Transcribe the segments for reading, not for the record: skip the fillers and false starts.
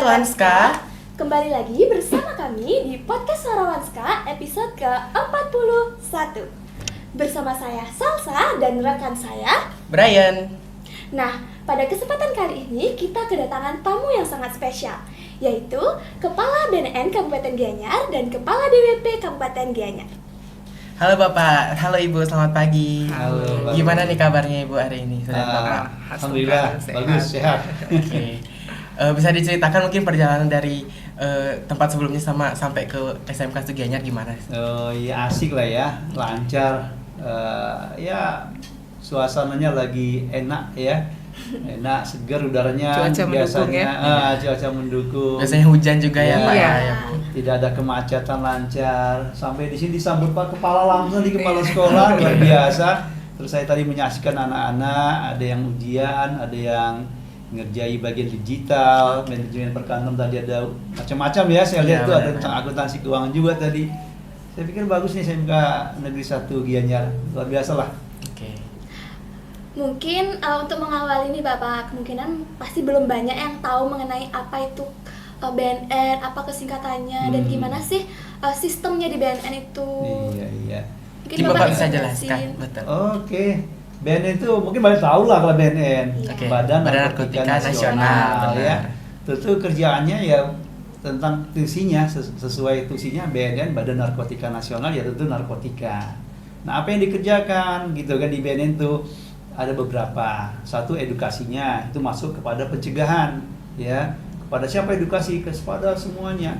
Sobat Wanska. Kembali lagi bersama kami di Podcast Suara Wanska episode ke-41. Bersama saya Salsa dan rekan saya Brian. Nah, pada kesempatan kali ini kita kedatangan tamu yang sangat spesial, yaitu Kepala BNN Kabupaten Gianyar dan Kepala DWP Kabupaten Gianyar. Halo Bapak, halo Ibu, selamat pagi. Halo. Gimana nih kabarnya Ibu hari ini? Sudah Bapak? Alhamdulillah, bagus, sehat. Oke. Bisa diceritakan mungkin perjalanan dari tempat sebelumnya sampai ke SMK Gianyar gimana? Ya asik lah ya, lancar. Ya suasananya lagi enak ya, enak, segar udaranya. Cuaca mendukung biasanya, ya. Cuaca mendukung. Biasanya hujan juga ya Pak Iya. ya. Tidak ada kemacetan, lancar. Sampai di sini disambut Pak Kepala langsung di kepala sekolah, luar biasa. Terus saya tadi menyaksikan anak-anak, ada yang ujian, ada yang ngerjai bagian digital, manajemen perkantoran, tadi ada macam-macam ya. Saya lihat Iya, tuh ada benar. tentang akuntansi keuangan juga tadi. Saya pikir bagus nih SMK Negeri 1 Gianyar, luar biasa lah. Oke. Mungkin untuk mengawali ini Bapak, kemungkinan pasti belum banyak yang tahu mengenai apa itu BNN, apa kesingkatannya, dan gimana sih sistemnya di BNN itu. Iya. Mungkin Mungkin Bapak bisa jelasin. jelaskan, betul. Oke. BNN itu mungkin banyak tahu lah kalau BNN. Oke. Badan Badan Narkotika Narkotika Nasional, Nasional, ya. benar. Tentu kerjaannya ya tentang tusinya, sesuai tusinya BNN Badan Narkotika Nasional, ya tentu narkotika. Nah, apa yang dikerjakan gitu kan di BNN itu ada beberapa. Satu, edukasinya itu masuk kepada pencegahan, ya. Kepada siapa edukasi? Kepada semuanya.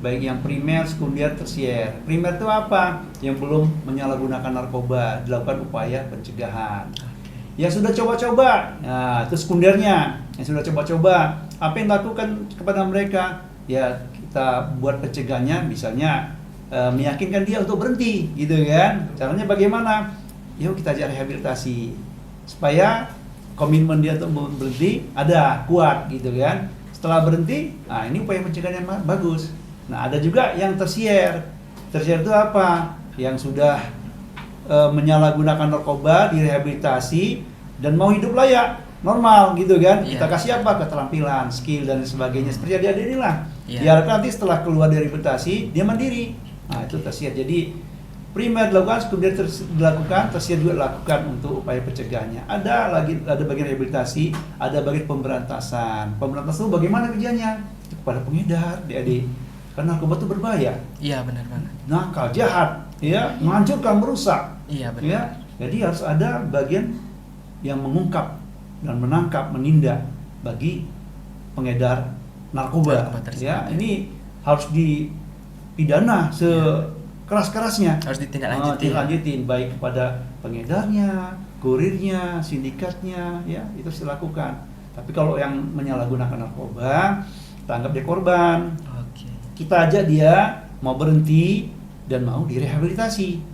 Baik yang primer, sekunder, tersier. Primer itu apa? Yang belum menyalahgunakan narkoba, dilakukan upaya pencegahan. Yang sudah coba-coba, nah itu sekundernya. Yang sudah coba-coba, apa yang dilakukan kepada mereka? Ya kita buat pencegahannya, misalnya meyakinkan dia untuk berhenti, gitu kan? Caranya bagaimana? Yuk kita ajak rehabilitasi supaya komitmen dia untuk berhenti ada kuat, gitu kan? Setelah berhenti, nah ini upaya pencegahan yang bagus. Nah ada juga yang tersier. Tersier itu apa? Yang sudah menyalahgunakan narkoba, direhabilitasi dan mau hidup layak, normal gitu kan. Iya. Kita kasih apa? Keterampilan, skill dan sebagainya. Seperti adik-adik inilah. Iya. Diharapkan nanti setelah keluar dari rehabilitasi dia mandiri. Nah itu tersier. Jadi primer dilakukan, sekunder dilakukan, tersier juga dilakukan untuk upaya pencegahannya. Ada bagian rehabilitasi, ada bagian pemberantasan. Pemberantasan itu bagaimana kerjanya? Kepada pengedar, adik-adik. Karena narkoba itu berbahaya, Iya benar banget. nakal, jahat, ya, menghancurkan, merusak. Iya benar. Ya, jadi harus ada bagian yang mengungkap dan menangkap, menindak bagi pengedar narkoba. Narkoba tersebut. Ya, ini harus dipidana sekeras-kerasnya. Harus ditindaklanjuti. Lanjutin baik kepada pengedarnya, kurirnya, sindikatnya, ya itu harus dilakukan. Tapi kalau yang menyalahgunakan narkoba, kita anggap dia korban. Oke. Kita ajak dia mau berhenti dan mau direhabilitasi.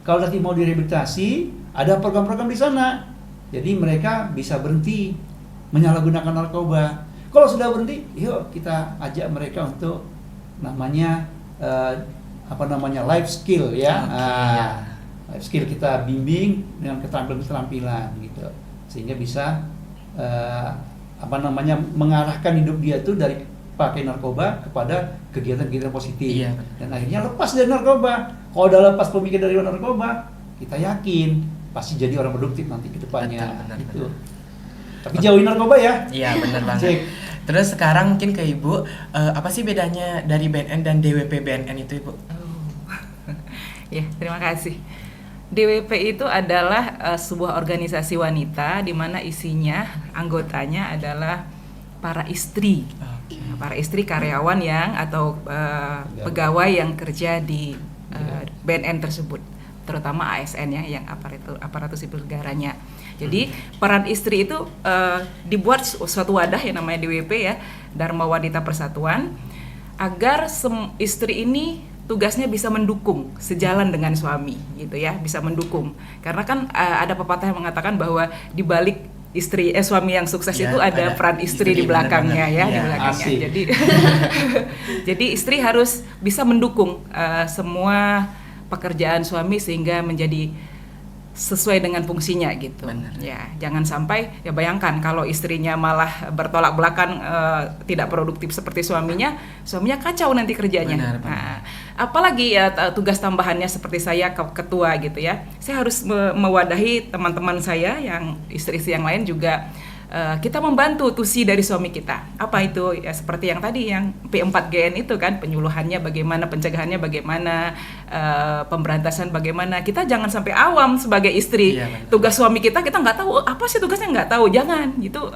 Kalau nanti mau direhabilitasi, ada program-program di sana. Jadi mereka bisa berhenti menyalahgunakan narkoba. Kalau sudah berhenti, yuk kita ajak mereka untuk namanya life skill ya. Oke, ya. Life skill kita bimbing dengan keterampilan gitu, sehingga bisa mengarahkan hidup dia tuh dari pakai narkoba kepada kegiatan-kegiatan positif. Iya. Dan akhirnya lepas dari narkoba. Kalau udah lepas pemikiran dari narkoba, kita yakin pasti jadi orang produktif nanti ke depannya. Benar, Gitu. Tapi jauhin narkoba ya. Iya benar banget. Cek. Terus sekarang mungkin ke Ibu, apa sih bedanya dari BNN dan DWP BNN itu Ibu? Ya, terima kasih. DWP itu adalah sebuah organisasi wanita di mana isinya anggotanya adalah para istri. Oke. Para istri karyawan atau pegawai yang kerja di BNN tersebut, terutama ASN yang aparatur sipil negaranya. Jadi peran istri itu dibuat suatu wadah yang namanya DWP ya, Dharma Wanita Persatuan, agar istri ini tugasnya bisa mendukung sejalan dengan suami gitu ya, bisa mendukung. Karena kan ada pepatah yang mengatakan bahwa di balik suami yang sukses Ya, itu ada peran istri di belakangnya benar-benar. ya, di Ya, belakangnya. asik. Jadi jadi istri harus bisa mendukung semua pekerjaan suami sehingga menjadi sesuai dengan fungsinya gitu. Benar. Ya, jangan sampai ya bayangkan kalau istrinya malah bertolak belakang tidak produktif seperti suaminya kacau nanti kerjanya. Benar, benar. Nah, apalagi ya tugas tambahannya seperti saya ketua gitu ya. Saya harus mewadahi teman-teman saya yang istri-istri yang lain juga. Kita membantu tusi dari suami kita. Apa itu? Ya seperti yang tadi yang P4GN itu kan, penyuluhannya bagaimana, pencegahannya bagaimana, pemberantasan bagaimana. Kita jangan sampai awam sebagai istri. Iya, Tugas suami kita nggak tahu apa sih tugasnya, nggak tahu. Jangan gitu,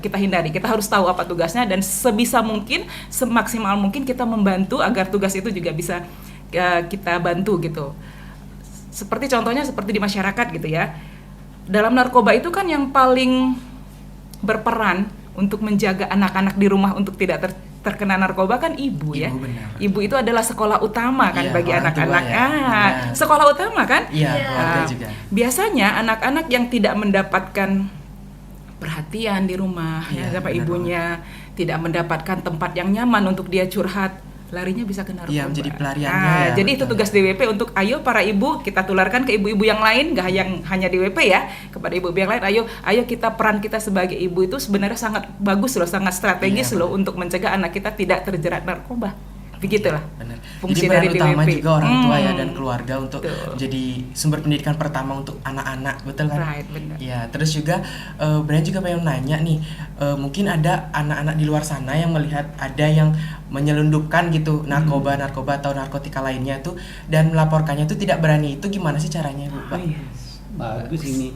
kita hindari. Kita harus tahu apa tugasnya dan sebisa mungkin, semaksimal mungkin kita membantu agar tugas itu juga bisa kita bantu gitu. Seperti contohnya seperti di masyarakat gitu ya. Dalam narkoba itu kan yang paling berperan untuk menjaga anak-anak di rumah untuk tidak terkena narkoba kan ibu ya. Benar. Ibu itu adalah sekolah utama kan Iya, bagi orang tua anak-anak. ya. Benar. Sekolah utama kan? Iya, Iya. keluarga Ah, juga. biasanya anak-anak yang tidak mendapatkan perhatian di rumah Iya, ya sama benar ibunya, tidak mendapatkan tempat yang nyaman untuk dia curhat, larinya bisa ke narkoba. Iya, menjadi pelariannya ya, Jadi itu betul. tugas DWP untuk ayo para ibu kita tularkan ke ibu-ibu yang lain, gak yang hanya DWP ya, kepada ibu-ibu yang lain. Ayo kita peran kita sebagai ibu itu sebenarnya sangat bagus loh, sangat strategis Iya, loh untuk mencegah anak kita tidak terjerat narkoba. Begitulah. Benar. Fungsi Jadi peran dari utama DWP. juga orang tua ya dan keluarga untuk Betul. menjadi sumber pendidikan pertama untuk anak-anak, betul kan? Right, benar. Ya, terus juga Brian juga pengen nanya nih, mungkin ada anak-anak di luar sana yang melihat ada yang menyelundupkan gitu narkoba atau narkotika lainnya tuh dan melaporkannya tuh tidak berani. Itu gimana sih caranya, Bu? Pak? Bagus ini.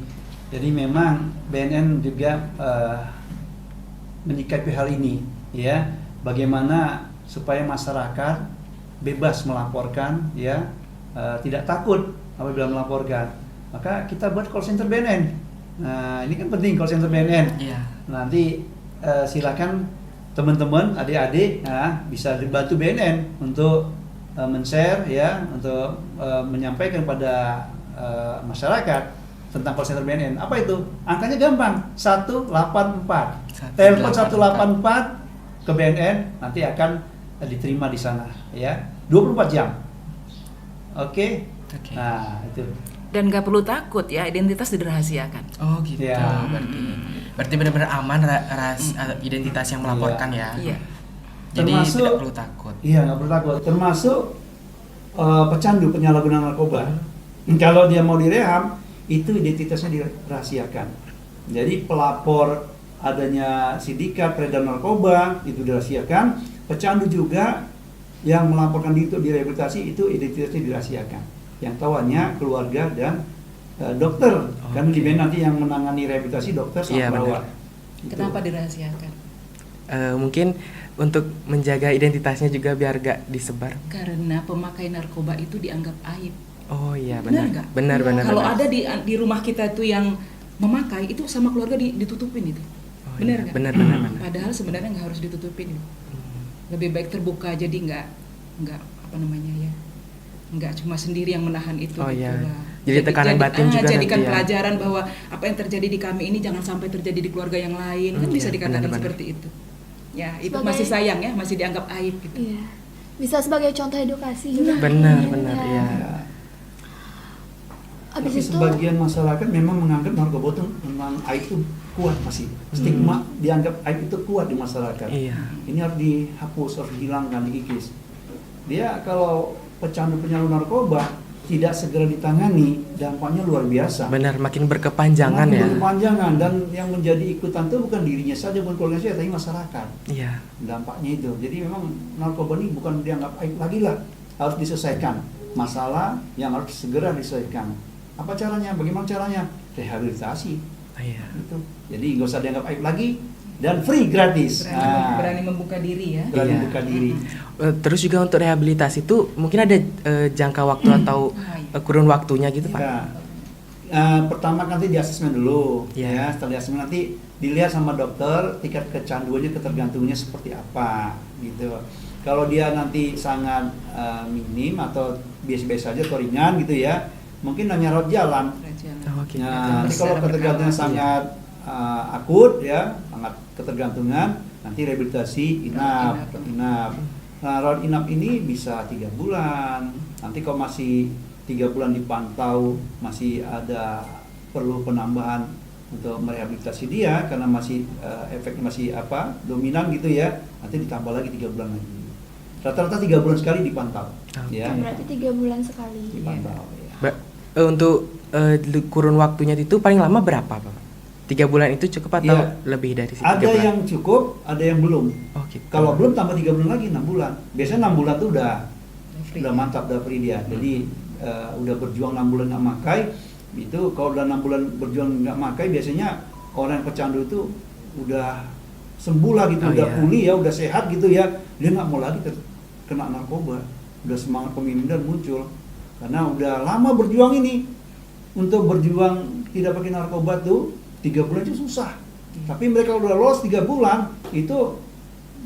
Jadi memang BNN juga menyikapi hal ini, ya. Bagaimana supaya masyarakat bebas melaporkan, ya, tidak takut apabila melaporkan. Maka kita buat call center BNN. Nah, ini kan penting call center BNN. Iya. Nanti silakan teman-teman, adik-adik, bisa dibantu BNN untuk men-share, ya, untuk menyampaikan pada masyarakat tentang call center BNN. Apa itu? Angkanya gampang, 184. Telepon 184 ke BNN, nanti akan diterima di sana, ya, 24 jam. Oke. Oke. Nah, itu. Dan gak perlu takut ya, identitas dirahasiakan. Oh gitu. Ya. Berarti benar-benar aman identitas yang melaporkan ya. Iya. Jadi Termasuk- tidak perlu takut. Iya, nggak perlu takut. Termasuk pecandu penyalahguna narkoba. Kalau dia mau direhab, itu identitasnya dirahasiakan. Jadi pelapor adanya sindikat peredaran narkoba itu dirahasiakan. Pecandu juga yang melaporkan diri untuk direhabilitasi itu identitasnya dirahasiakan. Yang tahu hanya keluarga dan dokter. Karena di BNN nanti yang menangani rehabilitasi dokter sama Iya, perawat. Gitu. Kenapa dirahasiakan? Mungkin untuk menjaga identitasnya juga biar gak disebar. Karena pemakai narkoba itu dianggap aib. Oh iya Benar benar. nggak? Benar benar. Kalau benar. ada di rumah kita tuh yang memakai itu sama keluarga ditutupin itu. Oh, Benar iya. nggak? Benar benar benar. Padahal sebenarnya nggak harus ditutupin. Lebih baik terbuka, jadi nggak apa namanya ya, nggak cuma sendiri yang menahan itu. Oh, iya. lah. Jadi tekanan batin juga jadikan nanti ya. pelajaran bahwa apa yang terjadi di kami ini jangan sampai terjadi di keluarga yang lain, kan bisa Iya, dikatakan benar-benar. seperti itu. Ya itu Sebagai- masih sayang ya, masih dianggap aib gitu. Iya. Bisa sebagai contoh edukasi juga. Benar benar Iya. ya. Ya. Habis Tapi itu sebagian masyarakat memang menganggap narkoba itu memang aib itu kuat masih. Stigma dianggap aib itu kuat di masyarakat. Iya. Ini harus dihapus, harus dihilangkan, dikikis. Dia kalau pecandu penyalur narkoba tidak segera ditangani, dampaknya luar biasa. Benar makin berkepanjangan ya. Berkepanjangan, dan yang menjadi ikutan itu bukan dirinya saja, bukan keluarga saja, tapi masyarakat. Iya. Dampaknya itu. Jadi memang narkoba ini bukan dianggap aib lagi lah, harus diselesaikan. Masalah yang harus segera diselesaikan. Apa caranya? Bagaimana caranya? Rehabilitasi. Iya. Gitu. Jadi nggak usah dianggap aib lagi dan free gratis. Berani membuka diri ya. Berani Iya. buka diri. Terus juga untuk rehabilitasi itu mungkin ada jangka waktu atau kurun waktunya gitu Pak? Ya. Pertama nanti di asesmen dulu, Iya. ya. Setelah di asesmen nanti dilihat sama dokter tingkat kecanduannya, ketergantungannya seperti apa, gitu. Kalau dia nanti sangat minim atau biasa-biasa saja atau ringan gitu ya, mungkin hanya rawat jalan. Oh, oke. Nah, nanti Secara kalau ketergantungan berkala. sangat akut ya, sangat ketergantungan, nanti rehabilitasi inap, Inap. inap. Nah, rawat inap ini bisa 3 bulan. Nanti kalau masih 3 bulan dipantau, masih ada perlu penambahan untuk merehabilitasi dia karena masih efeknya masih dominan gitu ya, nanti ditambah lagi 3 bulan lagi. Rata-rata 3 bulan sekali dipantau. Ya, Berarti 3 bulan sekali. dipantau. Ya. Untuk kurun waktunya itu paling lama berapa Pak? 3 bulan itu cukup atau Iya. lebih dari 3 Ada bulan? yang cukup, ada yang belum. Oh gitu. Kalau belum tambah 3 bulan lagi 6 bulan. Biasanya 6 bulan tuh Free. udah mantap, udah free dia. Jadi udah berjuang 6 bulan nggak makai, itu kalau udah 6 bulan berjuang nggak makai, biasanya orang yang pecandu itu udah sembuh lah gitu, Oh, udah iya. pulih ya, udah sehat gitu ya. Dia nggak mau lagi kena narkoba. Udah semangat pemimpinan muncul karena udah lama berjuang ini. Untuk berjuang tidak pakai narkoba tuh 3 bulan itu susah. Tapi mereka udah lolos 3 bulan itu,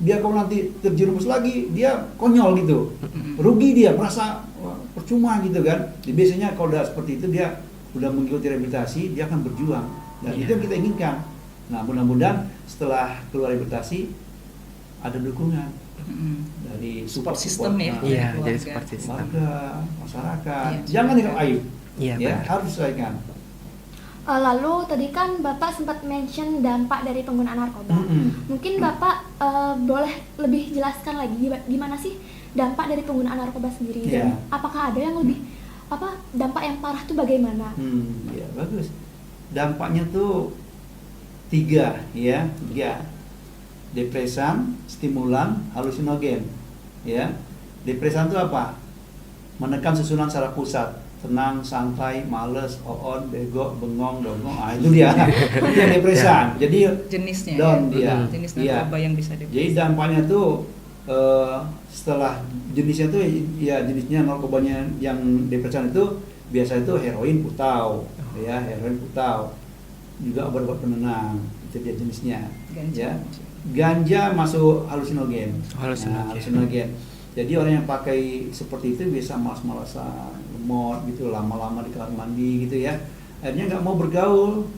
dia kalau nanti terjerumus lagi dia konyol gitu, rugi dia, merasa wah, percuma gitu kan. Jadi biasanya kalau udah seperti itu dia udah mengikuti rehabilitasi, dia akan berjuang dan Iya. itu yang kita inginkan. Nah mudah-mudahan setelah keluar rehabilitasi ada dukungan dari Support system ya. Iya, keluarga. jadi support system. warga, masyarakat. Iya. Jangan dianggap aib, Iya, ya benar. harus diselesaikan. Lalu tadi kan Bapak sempat mention dampak dari penggunaan narkoba. Mungkin Bapak boleh lebih jelaskan lagi gimana sih dampak dari penggunaan narkoba sendiri, Iya. dan apakah ada yang lebih dampak yang parah tuh bagaimana? Ya bagus. Dampaknya tuh 3 ya, 3. Depresan, stimulan, halusinogen. Ya. Depresan itu apa? Menekan susunan saraf pusat. Tenang, santai, males, on, bego, bengong, dongong. Itu dia. Itu yang depresan. Jadi Jenisnya down ya. dia. Jenis Iya. narkoba yang bisa Jadi depresi. dampaknya tuh setelah jenisnya tuh ya, jenisnya narkobanya yang depresan itu biasa itu heroin putau, ya heroin putau, juga obat-obat penenang, itu dia jenisnya. Ganja. Ya. Ganja masuk halusinogen. Halusinogen. Nah, halusinogen. Jadi orang yang pakai seperti itu bisa malas-malasan, lemot gitu, lama-lama di kamar mandi gitu ya. Akhirnya nggak mau bergaul.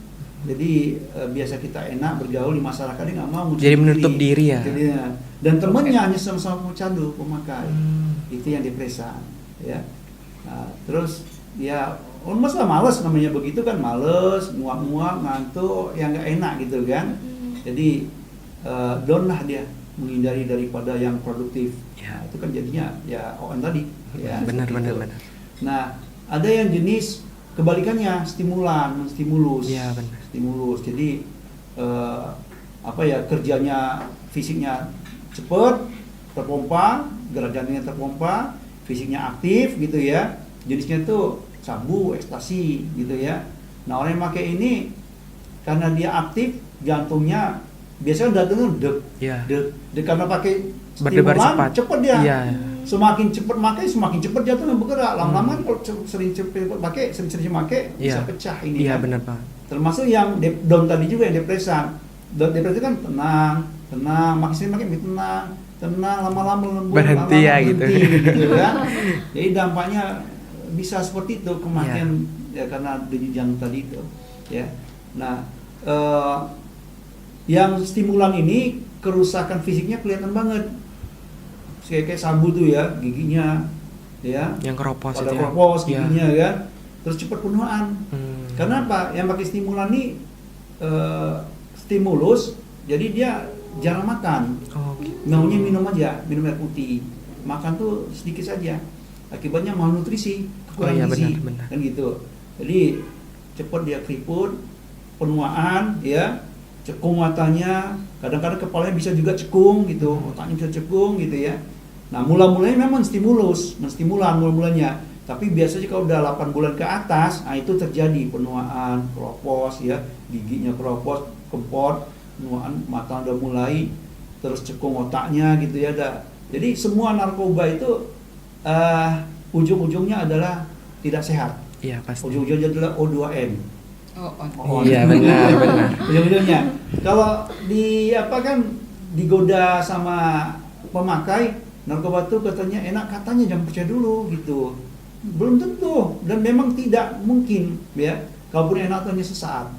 Jadi biasa kita enak bergaul di masyarakat, dia nggak mau. Jadi menutup diri ya? Jadi, dan temennya hanya sama-sama pecandu, pemakai. Itu yang depresan, ya. Nah, terus ya, masalah males namanya begitu kan, males, muak-muak, ngantuk, yang nggak enak gitu kan. Jadi down lah dia, menghindari daripada yang produktif. Ya. Nah, itu kan jadinya ya ON tadi. Ya, Benar, seperti benar, itu. benar. Nah, ada yang jenis kebalikannya, stimulan, stimulus. Iya, benar. Stimulus. Jadi kerjanya fisiknya cepat, terpompa, gerak jantungnya terpompa, fisiknya aktif gitu ya. Jenisnya itu sabu, ekstasi gitu ya. Nah, orang yang pakai ini karena dia aktif, jantungnya biasanya jantungnya deg, Iya. deg karena pakai Berdebar stimulan, cepat. cepet dia. Iya. Semakin cepat pakai, semakin cepat jantungnya bergerak. Lama-lama kalau sering pakai, sering pakai bisa Iya. pecah ini. Iya, kan. benar Pak. Termasuk yang down tadi juga, yang depresan. Depresi kan tenang, makin sering makin tenang, lama-lama lembut, Berhenti ya, gitu. gitu ya. Jadi dampaknya bisa seperti itu, kematian ya karena denyut jantung tadi itu, ya. Nah, yang stimulan ini kerusakan fisiknya kelihatan banget. Kayak sabu tuh ya, giginya, ya. Yang keropos Pada itu ya. keropos Iya. giginya kan. Terus cepat penuaan. Karena apa? Yang pakai stimulan ini stimulus, jadi dia jarang makan. Oh, gitu. Maunya minum aja, minum air putih. Makan tuh sedikit saja. Akibatnya malnutrisi, kurang iya, gizi, benar. kan gitu. Jadi cepat dia keriput, penuaan, ya, cekung matanya. Kadang-kadang kepalanya bisa juga cekung gitu, otaknya bisa cekung gitu ya. Nah, mula-mulanya memang menstimulan mula-mulanya. Tapi biasanya kalau udah 8 bulan ke atas, nah itu terjadi penuaan, keropos ya, giginya keropos, kempot, penuaan, mata udah mulai, terus cekung otaknya gitu ya. Jadi semua narkoba itu ujung-ujungnya adalah tidak sehat. Iya, pasti. Ujung-ujungnya adalah O2N. Oh, Iya, benar. Ujung-ujungnya. Kalau digoda sama pemakai narkoba itu katanya enak, katanya jangan percaya dulu gitu. Belum tentu, dan memang tidak mungkin ya. Kalaupun enak hanya sesaat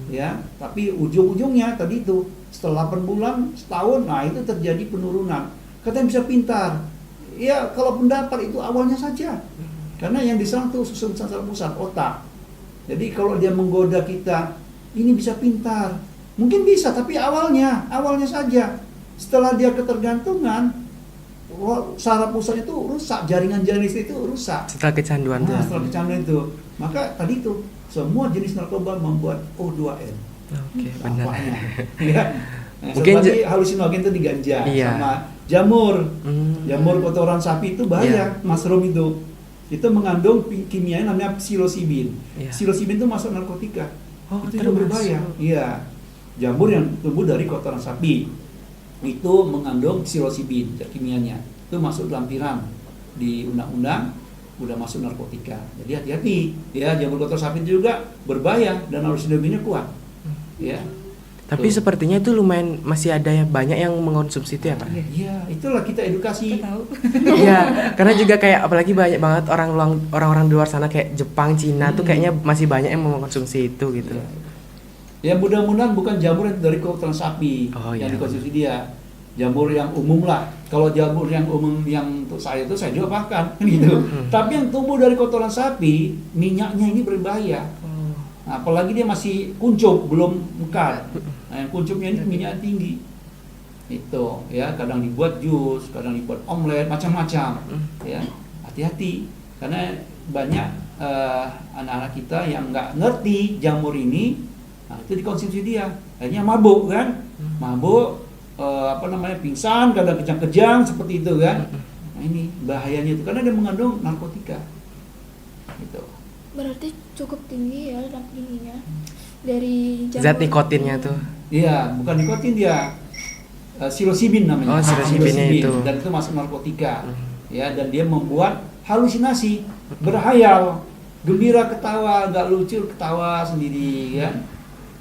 ya, tapi ujung-ujungnya tadi itu setelah 8 bulan, setahun, nah itu terjadi penurunan. Katanya bisa pintar. Ya, kalau pendapat itu awalnya saja. Karena yang diserang tuh susun saraf pusat, otak. Jadi kalau dia menggoda kita, ini bisa pintar. Mungkin bisa, tapi awalnya saja. Setelah dia ketergantungan, saraf pusat itu rusak, jaringan-jaringan itu rusak. Setelah kecanduan tuh. Setelah kecanduan itu. Maka tadi itu, semua jenis narkoba membuat O2N. Oke, benar. Dampaknya. Ya. Nah, Mungkin seperti halusinogen itu di ganja, Iya. sama jamur. Hmm. Jamur kotoran sapi itu bahaya, Iya. mushroom itu. Itu mengandung kimia namanya psilocybin. Iya. Psilocybin itu masuk narkotika. Oh, Itu juga berbahaya. Iya. Jamur yang tumbuh dari kotoran sapi itu mengandung psilocybin, zat kimianya. Itu masuk dalam tiram di undang-undang, udah masuk narkotika. Jadi hati-hati. Ya, jamur kotoran sapi itu juga berbahaya dan halusinogennya kuat. Ya. Tapi Tuh. sepertinya itu lumayan masih ada yang banyak yang mengkonsumsi itu ya, Pak? Iya, itulah kita edukasi. Kita tahu. Iya, karena juga kayak apalagi banyak banget orang-orang di luar sana kayak Jepang, Cina tuh kayaknya masih banyak yang mengkonsumsi itu gitu. Ya mudah-mudahan bukan jamur yang dari kotoran sapi Oh, yang iya. dikonsumsi dia. Jamur yang umum lah. Kalau jamur yang umum yang untuk saya itu saya juga makan gitu. Tapi yang tumbuh dari kotoran sapi, minyaknya ini berbahaya. Nah, apalagi dia masih kuncup, belum mekar. Nah, yang kuncupnya ini minyak tinggi. Itu ya, kadang dibuat jus, kadang dibuat omelet, macam-macam. Ya, hati-hati karena banyak anak-anak kita yang nggak ngerti jamur ini. Nah, itu dikonsumsi dia. Akhirnya mabuk kan? Mabuk pingsan, kadang kejang-kejang seperti itu kan. Nah, ini bahayanya itu karena dia mengandung narkotika. Gitu. Berarti cukup tinggi ya lemak ininya dari jamur. Zat nikotinnya tuh. Iya, bukan nikotin dia. Psilocybin namanya. Oh, psilocybinnya itu. Dan itu masuk narkotika. Ya, dan dia membuat halusinasi, berhayal, gembira ketawa, nggak lucu ketawa sendiri kan.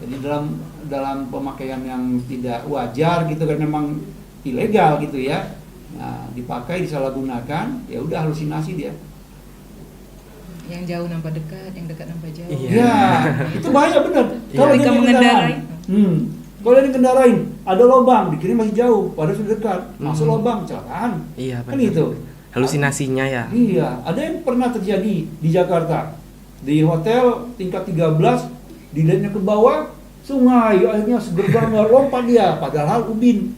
Jadi dalam pemakaian yang tidak wajar gitu kan, memang ilegal gitu ya. Nah, dipakai disalahgunakan, ya udah halusinasi dia. Yang jauh nampak dekat, yang dekat nampak jauh. Iya. Ya, itu bahaya benar. Iya. Kalau Ketika dia mengendarai. Kalau dia kendarain, ada lubang, dikira masih jauh, padahal sudah dekat, masuk lubang, kecelakaan. Iya, Kan benar. gitu. Halusinasinya ya. Iya, ada yang pernah terjadi di Jakarta. Di hotel tingkat 13, dilihatnya ke bawah, sungai, akhirnya segerbang lompat dia, padahal ubin.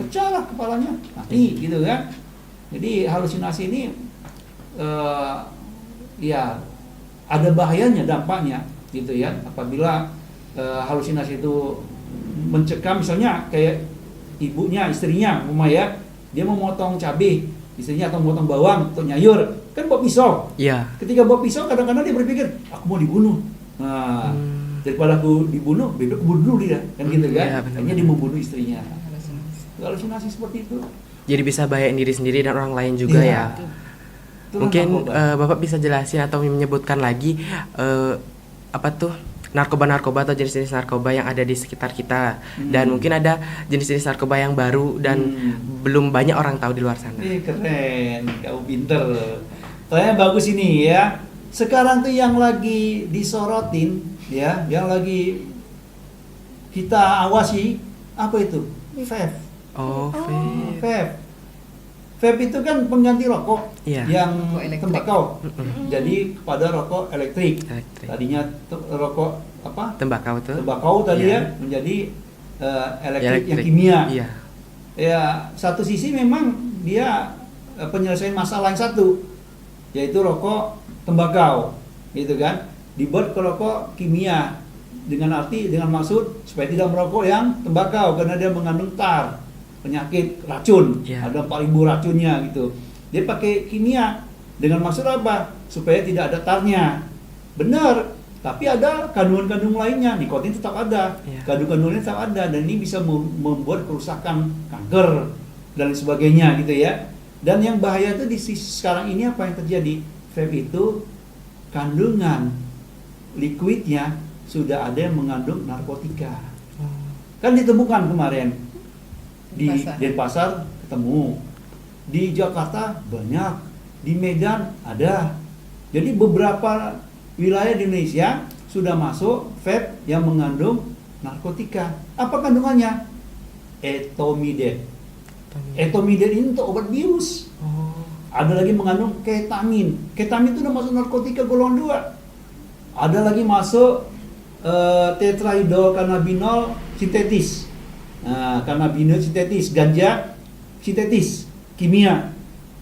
Pecah lah kepalanya, mati gitu kan. Jadi halusinasi ini ya ada bahayanya, dampaknya gitu ya. Apabila halusinasi itu mencekam, misalnya kayak ibunya, istrinya, ya, dia mau motong cabai, istrinya atau motong bawang atau nyayur, kan bawa pisau. Iya. Ketika bawa pisau, kadang-kadang dia berpikir, aku mau dibunuh. Nah, daripada aku dibunuh, bebek bunuh dulu dia, kan gitu kan. Iya, benar-benar. Akhirnya dia membunuh istrinya. Halusinasi. Halusinasi seperti itu. Jadi bisa bahayain diri sendiri dan orang lain juga Iya. ya. Itulah Mungkin narkoba. Bapak bisa jelasin atau menyebutkan lagi apa tuh narkoba-narkoba atau jenis-jenis narkoba yang ada di sekitar kita, dan mungkin ada jenis-jenis narkoba yang baru dan belum banyak orang tahu di luar sana. Keren, kamu pinter. Tanya bagus ini ya. Sekarang tuh yang lagi disorotin, ya, yang lagi kita awasi, apa itu? Vape. Oh, vape. Vape. Vape itu kan pengganti rokok Iya. yang Rokok elektrik. tembakau. Jadi kepada rokok elektrik. Elektrik. Tadinya rokok apa? Tembakau tuh. Tembakau tadi Iya. ya menjadi elektrik yang kimia. Iya. Ya, satu sisi memang dia penyelesaian masalah yang satu, yaitu rokok tembakau, gitu kan? Dibuat ke rokok kimia dengan maksud supaya tidak merokok yang tembakau karena dia mengandung tar, penyakit racun, Iya. ada 4.000 racunnya gitu. Dia pakai kimia dengan maksud apa? Supaya tidak ada tarnya. Benar, tapi ada kandungan-kandungan lainnya, nikotin tetap ada, Iya. kandungan-kandungannya tetap ada, dan ini bisa membuat kerusakan kanker dan lain sebagainya gitu ya. Dan yang bahaya itu sekarang ini apa yang terjadi? Vape itu kandungan liquidnya sudah ada yang mengandung narkotika. Kan ditemukan kemarin di Pasar. Denpasar ketemu, di Jakarta banyak, di Medan ada. Jadi beberapa wilayah di Indonesia sudah masuk vape yang mengandung narkotika. Apa kandungannya? Etomidate. Etomidate ini untuk obat bius. Oh. ada lagi mengandung ketamin. Ketamin itu udah masuk narkotika golongan 2. Ada lagi masuk tetrahidrocannabinol sintetis. Nah, cannabinol sintetis, ganja sintetis, kimia.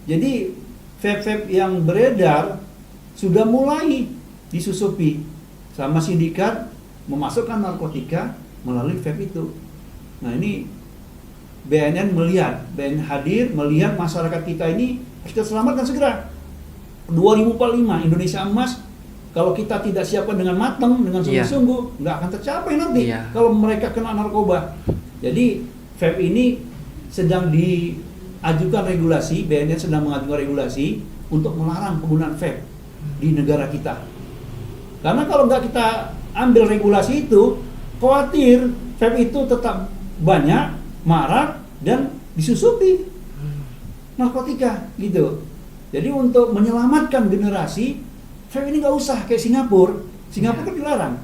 Jadi vape-vape yang beredar sudah mulai disusupi sama sindikat memasukkan narkotika melalui vape itu. Nah, ini BNN melihat, BNN hadir melihat masyarakat kita ini harus kita selamatkan segera. 2045 Indonesia emas, kalau kita tidak siapkan dengan matang, dengan sungguh-sungguh, nggak akan tercapai nanti kalau mereka kena narkoba. Jadi vape ini sedang diajukan regulasi, BNN sedang mengajukan regulasi untuk melarang penggunaan vape di negara kita. Karena kalau nggak kita ambil regulasi itu, khawatir vape itu tetap banyak, marak, dan disusupi narkotika gitu. Jadi untuk menyelamatkan generasi, vape ini nggak usah kayak Singapura. Singapura kan dilarang.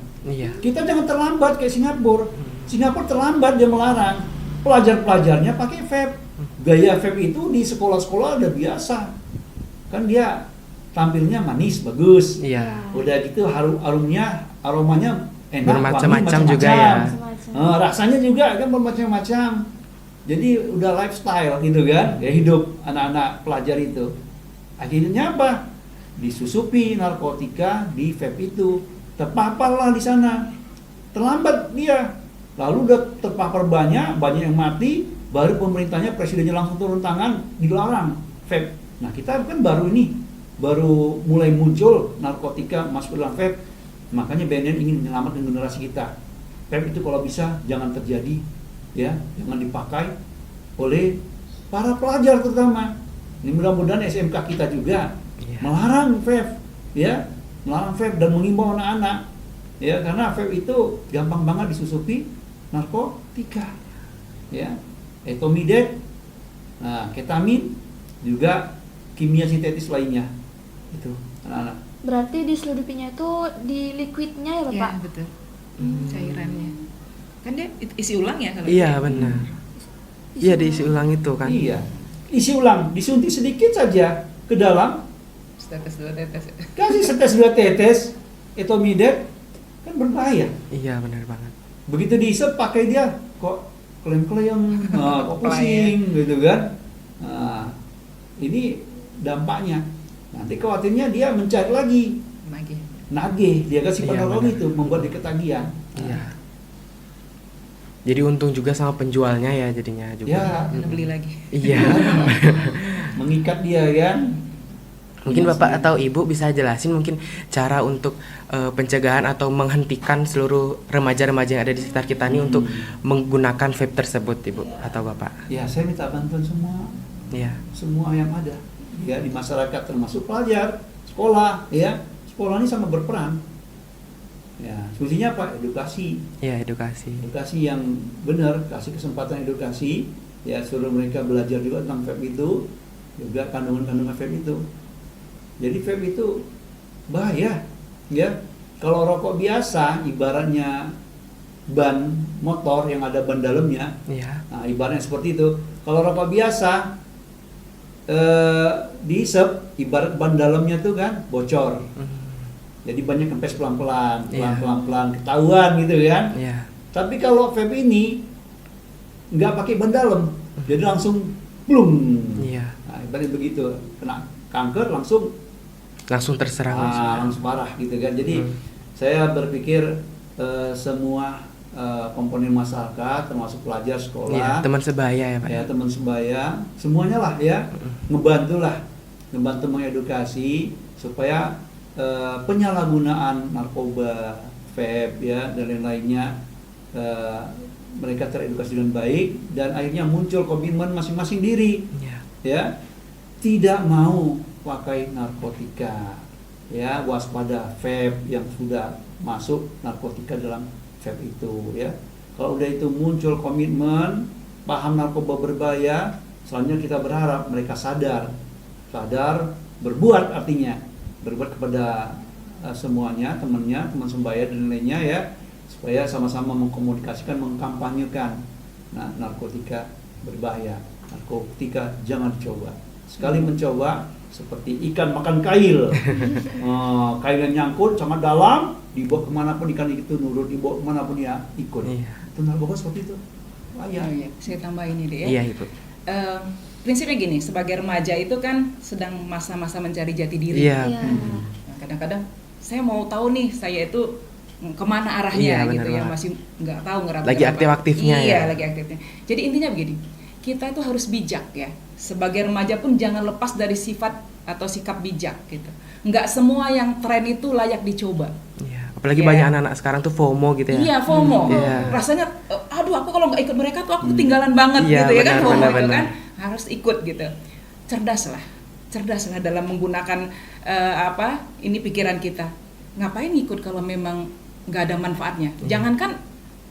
Kita jangan terlambat kayak Singapura. Singapura terlambat, dia melarang. Pelajar-pelajarnya pakai vape. Gaya vape itu di sekolah-sekolah udah biasa. Kan dia tampilnya manis, bagus. Udah gitu aromanya enak, bermacam-macam juga ya. Rasanya juga kan bermacam-macam. Jadi udah lifestyle gitu kan, ya hidup anak-anak pelajar itu. Akhirnya apa? Disusupi narkotika di vape itu, terpaparlah di sana. Terlambat dia, lalu udah terpapar banyak yang mati, baru pemerintahnya, presidennya langsung turun tangan, dilarang vape. Nah kita kan baru mulai muncul narkotika masuk ke dalam vape, makanya BNN ingin menyelamatkan generasi kita. Vape itu kalau bisa jangan terjadi, ya, jangan dipakai oleh para pelajar terutama. Ini mudah-mudahan SMK kita juga melarang vape, ya, melarang vape dan mengimbau anak-anak, ya, karena vape itu gampang banget disusupi narkotika, ya, etomidate, ketamin, juga kimia sintetis lainnya, itu anak-anak. Berarti diseludupinya itu di liquidnya ya Bapak? Iya betul, cairannya. Kan dia isi ulang ya kalau Iya benar. Iya diisi ulang itu kan. Iya, isi ulang, disuntik sedikit saja ke dalam, setetes 2 tetes. kasih setes 2 tetes etomidate, kan berbahaya. Iya benar banget. Begitu diisep pakai dia kok klem-klem, kok pusing gitu kan. Nah, ini dampaknya. Nanti khawatirnya dia mencari lagi, nagih, dia kasih penolong itu, membuat dia ketagihan. Iya. Jadi untung juga sama penjualnya ya jadinya juga. Ya, beli lagi. Iya. Mengikat dia kan. Mungkin Bapak atau Ibu bisa jelasin mungkin cara untuk pencegahan atau menghentikan seluruh remaja-remaja yang ada di sekitar kita ini untuk menggunakan vape tersebut, Ibu atau Bapak. Ya, saya minta bantuan semua. Iya. Semua yang ada ya di masyarakat, termasuk pelajar, sekolah, ya. Sekolah ini sama berperan. Ya, fungsinya apa? Edukasi. Iya, edukasi. Edukasi yang benar, kasih kesempatan edukasi, ya, suruh mereka belajar juga tentang vape itu, juga kandungan-kandungan vape itu. Jadi vape itu bahaya, ya. Kalau rokok biasa, ibaratnya ban motor yang ada ban dalamnya, nah, ibaratnya seperti itu. Kalau rokok biasa, diisep, ibarat ban dalamnya tuh kan bocor. Jadi banyak kempes pelan-pelan ketahuan gitu kan. Tapi kalau vape ini nggak pakai ban dalam, jadi langsung blum. Nah, ibaratnya begitu, kena kanker langsung terserang. Langsung parah gitu kan. Jadi saya berpikir semua komponen masyarakat, termasuk pelajar sekolah, teman sebaya ya Pak. Ya, teman sebaya, semuanya lah ya, ngebantu mengedukasi supaya penyalahgunaan narkoba, vape, ya, dan lain-lainnya, mereka teredukasi dengan baik dan akhirnya muncul komitmen masing-masing diri, ya, tidak mau pakai narkotika, ya, waspada vape yang sudah masuk narkotika dalam vape itu, ya. Kalau udah itu muncul komitmen, paham narkoba berbahaya, selanjutnya kita berharap mereka sadar berbuat, artinya berbuat kepada semuanya, teman sebaya dan lainnya, ya, supaya sama-sama mengkomunikasikan, mengkampanyekan narkotika berbahaya, narkotika jangan dicoba. sekali mencoba seperti ikan makan kail. Kail yang nyangkut sangat dalam, dibawa kemanapun ikan itu nurut, dibawa kemanapun dia ikut. Iya. Itu narkoba seperti itu. Bahaya. Iya, saya tambah ini deh ya. Iya, Ibu. Prinsipnya gini, sebagai remaja itu kan sedang masa-masa mencari jati diri. Iya. Iya. Nah, kadang-kadang saya mau tahu nih saya itu kemana arahnya Iya, gitu benar ya, banget. masih nggak tahu ngeraba. Lagi aktif-aktifnya Iya, ya. lagi aktifnya. Jadi intinya begini, kita itu harus bijak ya. Sebagai remaja pun jangan lepas dari sifat atau sikap bijak gitu. Nggak semua yang tren itu layak dicoba. Iya. Apalagi Iya. banyak anak-anak sekarang tuh FOMO gitu ya. Iya, FOMO. Iya. Rasanya, aduh aku kalau nggak ikut mereka tuh aku ketinggalan banget Iya, gitu ya kan, benar, FOMO benar, itu benar. kan harus ikut gitu. Cerdaslah dalam menggunakan ini pikiran kita. Ngapain ikut kalau memang nggak ada manfaatnya? Jangankan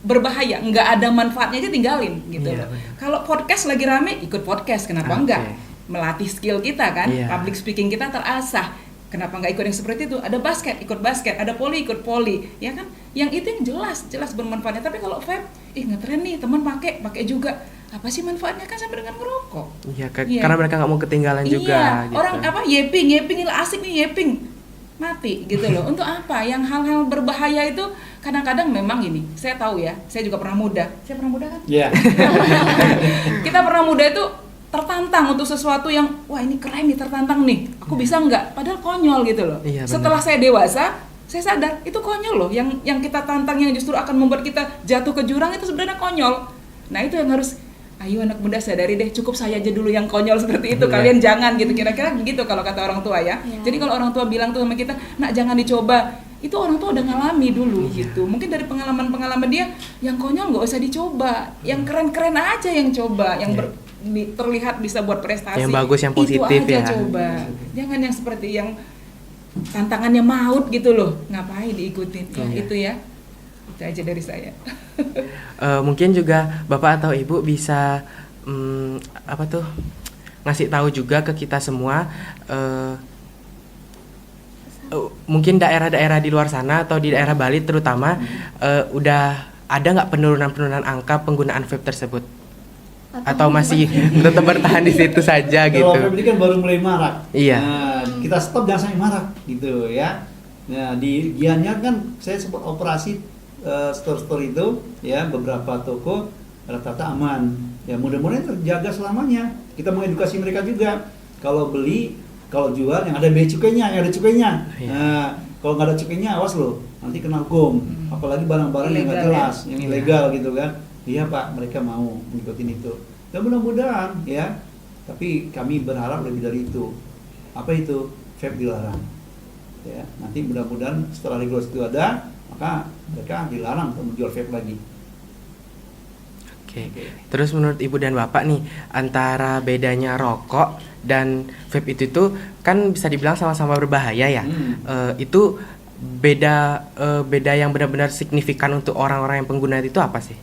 berbahaya, nggak ada manfaatnya aja tinggalin gitu Iya, loh. benar. Kalau podcast lagi rame, ikut podcast, kenapa Oke. enggak? Melatih skill kita kan, Iya. public speaking kita terasah. Kenapa nggak ikut yang seperti itu? Ada basket, ikut basket. Ada poli, ikut poli. Ya kan? Yang itu yang jelas bermanfaatnya. Tapi kalau vape, ngetren nih, teman pakai juga. Apa sih manfaatnya kan sampai dengan ngerokok? Iya, Iya. karena mereka nggak mau ketinggalan juga. Iya, Gitu. orang yeping ini asik nih yeping. Mati gitu loh. Untuk apa? Yang hal-hal berbahaya itu kadang-kadang memang ini. Saya tahu ya, saya juga pernah muda. Saya pernah muda kan? Iya. Kita pernah muda itu tertantang untuk sesuatu yang wah ini keren nih, tertantang nih, aku bisa nggak, padahal konyol gitu loh. Iya, benar. Setelah saya dewasa, saya sadar itu konyol loh, yang kita tantang yang justru akan membuat kita jatuh ke jurang itu sebenarnya konyol. Nah itu yang harus, ayo anak muda sadari deh, cukup saya aja dulu yang konyol seperti itu, Iya. kalian jangan gitu, kira-kira begitu kalau kata orang tua ya. Iya. Jadi kalau orang tua bilang tuh sama kita, nak jangan dicoba, itu orang tua udah ngalami dulu Iya. gitu. Mungkin dari pengalaman dia, yang konyol nggak usah dicoba, yang keren-keren aja yang coba, yang Iya. terlihat bisa buat prestasi. Yang bagus, yang positif itu aja ya. coba. Jangan yang seperti yang tantangannya maut gitu loh. Ngapain diikutin? Ya Iya. itu ya. Itu aja dari saya. Mungkin juga Bapak atau Ibu bisa ngasih tahu juga ke kita semua mungkin daerah-daerah di luar sana atau di daerah Bali terutama udah ada nggak penurunan angka penggunaan vape tersebut atau masih tetap bertahan di situ saja gitu. Kalau vape ini kan baru mulai marak. Iya. Nah, kita stop jangan sampai marak gitu ya. Nah, di Gianyar kan saya sempat operasi store-store itu ya, beberapa toko rata-rata aman. Ya mudah-mudahan terjaga selamanya. Kita mengedukasi mereka juga. Kalau beli, kalau jual yang ada bea cukainya, yang ada cukainya. Iya. Nah, kalau nggak ada cukainya awas loh, nanti kena hukum. Apalagi barang-barang yang nggak Ilegal ya? jelas, yang ilegal gitu kan. Iya Pak, mereka mau ngikutin itu. Dan mudah-mudahan ya, tapi kami berharap lebih dari itu. Apa itu? Vape dilarang. Ya, nanti mudah-mudahan setelah regulasi itu ada, maka mereka dilarang untuk menjual vape lagi. Oke. Terus menurut Ibu dan Bapak nih, antara bedanya rokok dan vape itu tuh kan bisa dibilang sama-sama berbahaya ya. Itu beda yang benar-benar signifikan untuk orang-orang yang pengguna itu apa sih?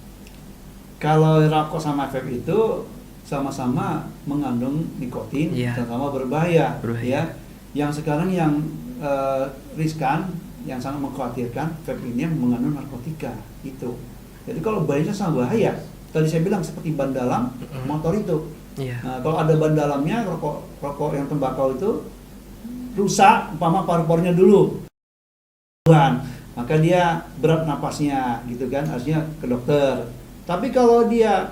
Kalau rokok sama vape itu sama-sama mengandung nikotin, Iya. sama-sama berbahaya. Berbahaya. Ya. Yang sekarang yang riskan, yang sangat mengkhawatirkan, vape ini yang mengandung narkotika itu. Jadi kalau bahayanya sama bahaya. Tadi saya bilang seperti ban dalam motor itu. Iya. Nah, kalau ada ban dalamnya, rokok yang tembakau itu rusak, umpama paru-parunya dulu, maka dia berat napasnya, gitu kan, harusnya ke dokter. Tapi kalau dia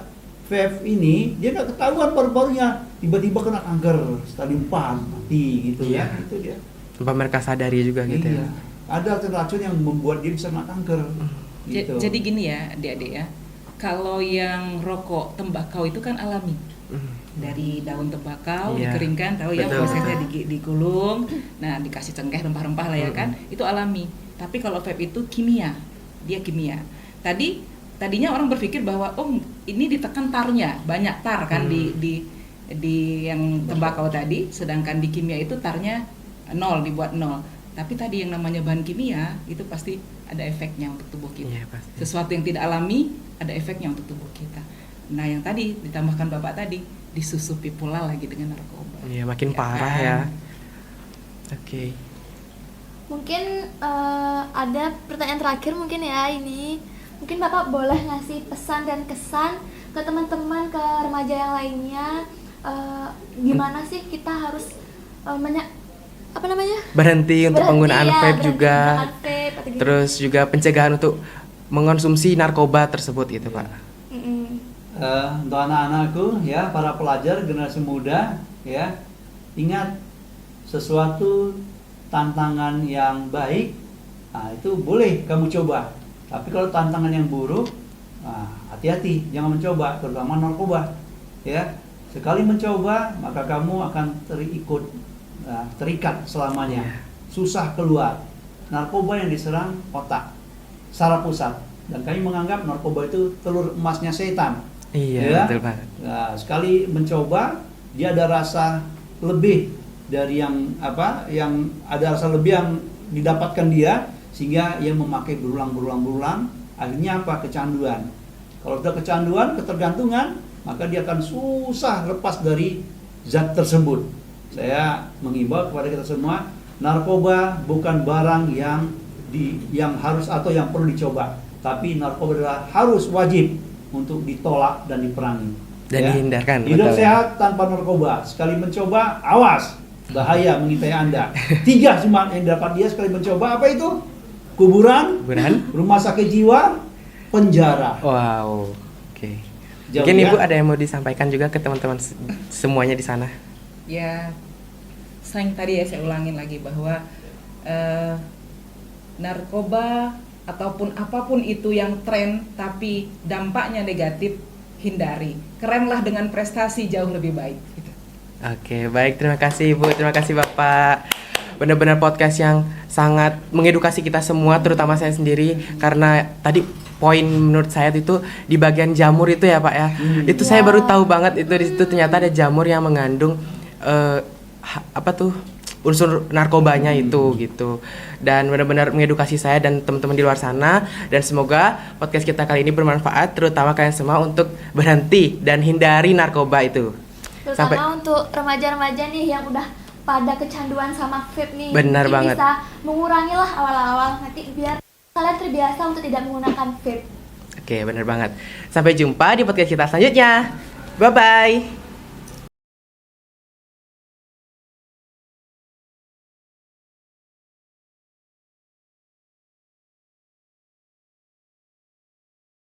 vape ini, dia nggak ketahuan paru-parunya, tiba-tiba kena kanker stadium 4, mati gitu Iya. ya, itu dia. Tanpa mereka sadari juga gitu Iya. ya. Ada racun yang membuat dia bisa kena kanker. Gitu. Jadi gini ya, adik-adik ya. Kalau yang rokok tembakau itu kan alami. Dari daun tembakau Iya. dikeringkan, tahu ya Betul, prosesnya betul. digulung, nah dikasih cengkeh rempah-rempah lah ya kan, itu alami. Tapi kalau vape itu kimia, dia kimia. Tadinya orang berpikir bahwa oh ini ditekan tarnya, banyak tar kan di yang tembakau tadi, sedangkan di kimia itu tarnya 0, dibuat 0. Tapi tadi yang namanya bahan kimia itu pasti ada efeknya untuk tubuh kita. Iya, pasti. Sesuatu yang tidak alami ada efeknya untuk tubuh kita. Nah yang tadi ditambahkan Bapak tadi, disusupi pula lagi dengan narkoba. Iya, makin Ya parah kan? ya. Oke. Mungkin ada pertanyaan terakhir mungkin ya ini. Mungkin Bapak boleh ngasih pesan dan kesan ke teman-teman, ke remaja yang lainnya gimana sih kita harus apa namanya? Berhenti untuk penggunaan vape berhenti juga. menggunakan vape atau gimana? Terus juga pencegahan untuk mengonsumsi narkoba tersebut gitu, Pak. Mm-mm. Untuk anak-anakku ya, para pelajar generasi muda ya, ingat sesuatu tantangan yang baik, nah itu boleh kamu coba. Tapi kalau tantangan yang buruk, nah, hati-hati, jangan mencoba, terutama narkoba. Ya, sekali mencoba maka kamu akan terikat selamanya, susah keluar. Narkoba yang diserang otak, saraf pusat, dan kami menganggap narkoba itu telur emasnya setan. Iya, Ya. betul banget. Nah, sekali mencoba, dia ada rasa lebih dari yang ada rasa lebih yang didapatkan dia, sehingga ia memakai berulang, akhirnya apa? Kecanduan. Kalau sudah kecanduan, ketergantungan, maka dia akan susah lepas dari zat tersebut. Saya mengimbau kepada kita semua, narkoba bukan barang yang harus atau yang perlu dicoba, tapi narkoba adalah harus wajib untuk ditolak dan diperangi Dan dihindarkan. Hidup betul. sehat tanpa narkoba. Sekali mencoba, awas, bahaya mengintai Anda. 3 cuma yang dapat dia sekali mencoba, apa itu? Kuburan, rumah sakit jiwa, penjara. Wow. Oke. Jauh Mungkin ya? Ibu ada yang mau disampaikan juga ke teman-teman semuanya di sana. Ya, sayang tadi ya saya ulangin lagi bahwa narkoba ataupun apapun itu yang tren tapi dampaknya negatif, hindari. Kerenlah dengan prestasi jauh lebih baik. Gitu. Oke, baik, terima kasih Ibu, terima kasih Bapak. Benar-benar podcast yang sangat mengedukasi kita semua, terutama saya sendiri, karena tadi poin menurut saya itu di bagian jamur itu ya Pak ya. Itu saya baru tahu banget itu di situ ternyata ada jamur yang mengandung unsur narkobanya itu gitu. Dan benar-benar mengedukasi saya dan teman-teman di luar sana, dan semoga podcast kita kali ini bermanfaat terutama kalian semua untuk berhenti dan hindari narkoba itu. Terutama untuk remaja-remaja nih yang udah pada kecanduan sama vape nih. Benar mungkin banget. bisa mengurangi lah awal-awal, nanti biar kalian terbiasa untuk tidak menggunakan vape. Oke, benar banget. Sampai jumpa di podcast kita selanjutnya. Bye bye.